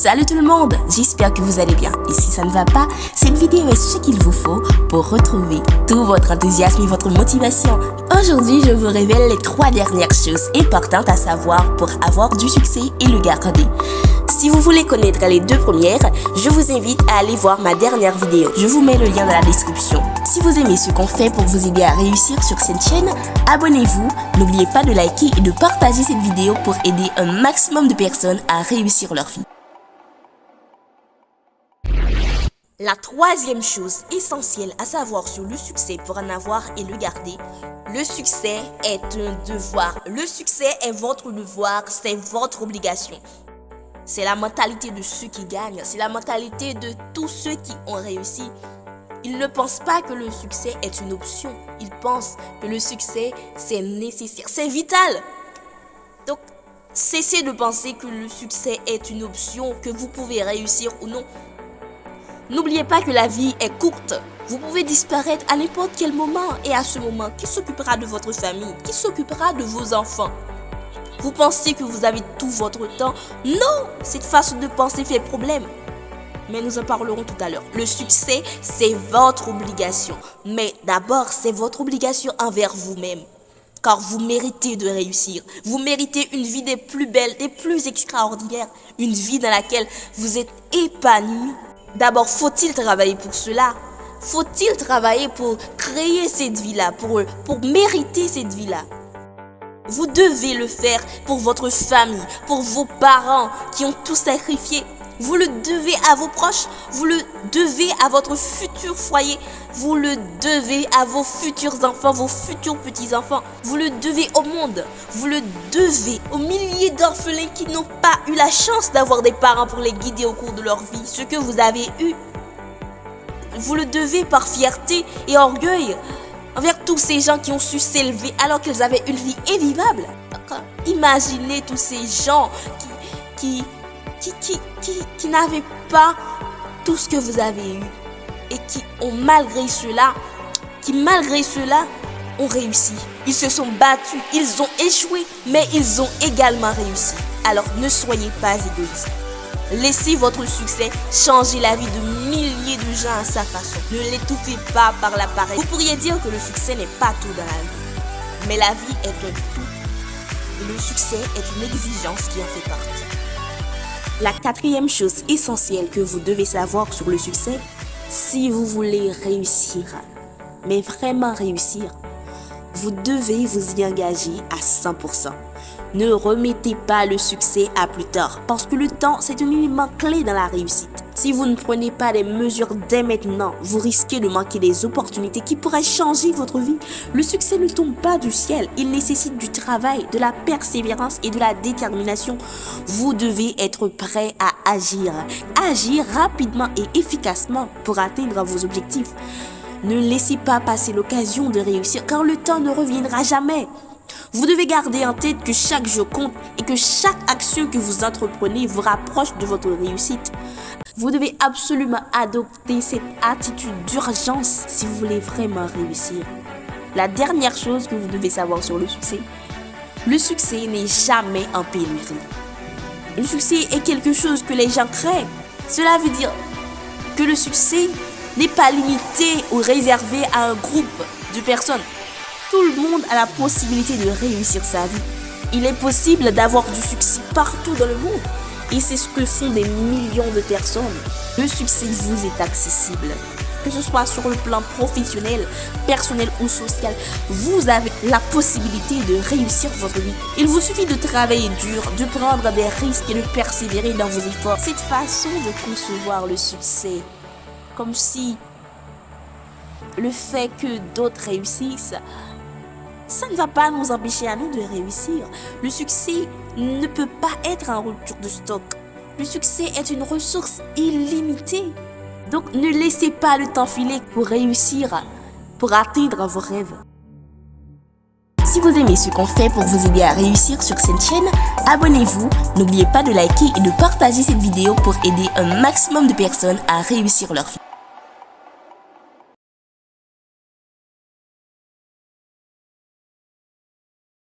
Salut tout le monde, j'espère que vous allez bien. Et si ça ne va pas, cette vidéo est ce qu'il vous faut pour retrouver tout votre enthousiasme et votre motivation. Aujourd'hui, je vous révèle les 3 dernières choses importantes à savoir pour avoir du succès et le garder. Si vous voulez connaître les 2 premières, je vous invite à aller voir ma dernière vidéo. Je vous mets le lien dans la description. Si vous aimez ce qu'on fait pour vous aider à réussir sur cette chaîne, abonnez-vous. N'oubliez pas de liker et de partager cette vidéo pour aider un maximum de personnes à réussir leur vie. La 3e chose essentielle à savoir sur le succès pour en avoir et le garder, le succès est un devoir. Le succès est votre devoir, c'est votre obligation. C'est la mentalité de ceux qui gagnent, c'est la mentalité de tous ceux qui ont réussi. Ils ne pensent pas que le succès est une option, ils pensent que le succès c'est nécessaire, c'est vital. Donc, cessez de penser que le succès est une option, que vous pouvez réussir ou non. N'oubliez pas que la vie est courte. Vous pouvez disparaître à n'importe quel moment. Et à ce moment, qui s'occupera de votre famille? Qui s'occupera de vos enfants? Vous pensez que vous avez tout votre temps? Non! Cette façon de penser fait problème. Mais nous en parlerons tout à l'heure. Le succès, c'est votre obligation. Mais d'abord, c'est votre obligation envers vous-même. Car vous méritez de réussir. Vous méritez une vie des plus belles, des plus extraordinaires. Une vie dans laquelle vous êtes épanoui. D'abord, faut-il travailler pour cela? Faut-il travailler pour créer cette vie-là, pour mériter cette vie-là? Vous devez le faire pour votre famille, pour vos parents qui ont tout sacrifié. Vous le devez à vos proches, vous le devez à votre futur foyer, vous le devez à vos futurs enfants, vos futurs petits-enfants. Vous le devez au monde, vous le devez aux milliers d'orphelins qui n'ont pas eu la chance d'avoir des parents pour les guider au cours de leur vie. Ce que vous avez eu, vous le devez par fierté et orgueil envers tous ces gens qui ont su s'élever alors qu'ils avaient une vie invivable. Imaginez tous ces gens qui n'avaient pas tout ce que vous avez eu et qui ont malgré cela ont réussi. Ils se sont battus, ils ont échoué, mais ils ont également réussi. Alors ne soyez pas égoïstes. Laissez votre succès changer la vie de milliers de gens à sa façon. Ne l'étouffez pas par l'appareil. Vous pourriez dire que le succès n'est pas tout dans la vie. Mais la vie est un tout. Et le succès est une exigence qui en fait partie. La 4e chose essentielle que vous devez savoir sur le succès, si vous voulez réussir, mais vraiment réussir, vous devez vous y engager à 100%. Ne remettez pas le succès à plus tard parce que le temps, c'est un élément clé dans la réussite. Si vous ne prenez pas des mesures dès maintenant, vous risquez de manquer des opportunités qui pourraient changer votre vie. Le succès ne tombe pas du ciel. Il nécessite du travail, de la persévérance et de la détermination. Vous devez être prêt à agir. Agir rapidement et efficacement pour atteindre vos objectifs. Ne laissez pas passer l'occasion de réussir car le temps ne reviendra jamais. Vous devez garder en tête que chaque jour compte et que chaque action que vous entreprenez vous rapproche de votre réussite. Vous devez absolument adopter cette attitude d'urgence si vous voulez vraiment réussir. La dernière chose que vous devez savoir sur le succès n'est jamais en pénurie. Le succès est quelque chose que les gens créent. Cela veut dire que le succès n'est pas limité ou réservé à un groupe de personnes. Tout le monde a la possibilité de réussir sa vie. Il est possible d'avoir du succès partout dans le monde. Et c'est ce que font des millions de personnes. Le succès vous est accessible. Que ce soit sur le plan professionnel, personnel ou social, vous avez la possibilité de réussir votre vie. Il vous suffit de travailler dur, de prendre des risques et de persévérer dans vos efforts. Cette façon de concevoir le succès, comme si le fait que d'autres réussissent, ça ne va pas nous empêcher à nous de réussir. Le succès ne peut pas être en rupture de stock. Le succès est une ressource illimitée. Donc ne laissez pas le temps filer pour réussir, pour atteindre vos rêves. Si vous aimez ce qu'on fait pour vous aider à réussir sur cette chaîne, abonnez-vous. N'oubliez pas de liker et de partager cette vidéo pour aider un maximum de personnes à réussir leur vie.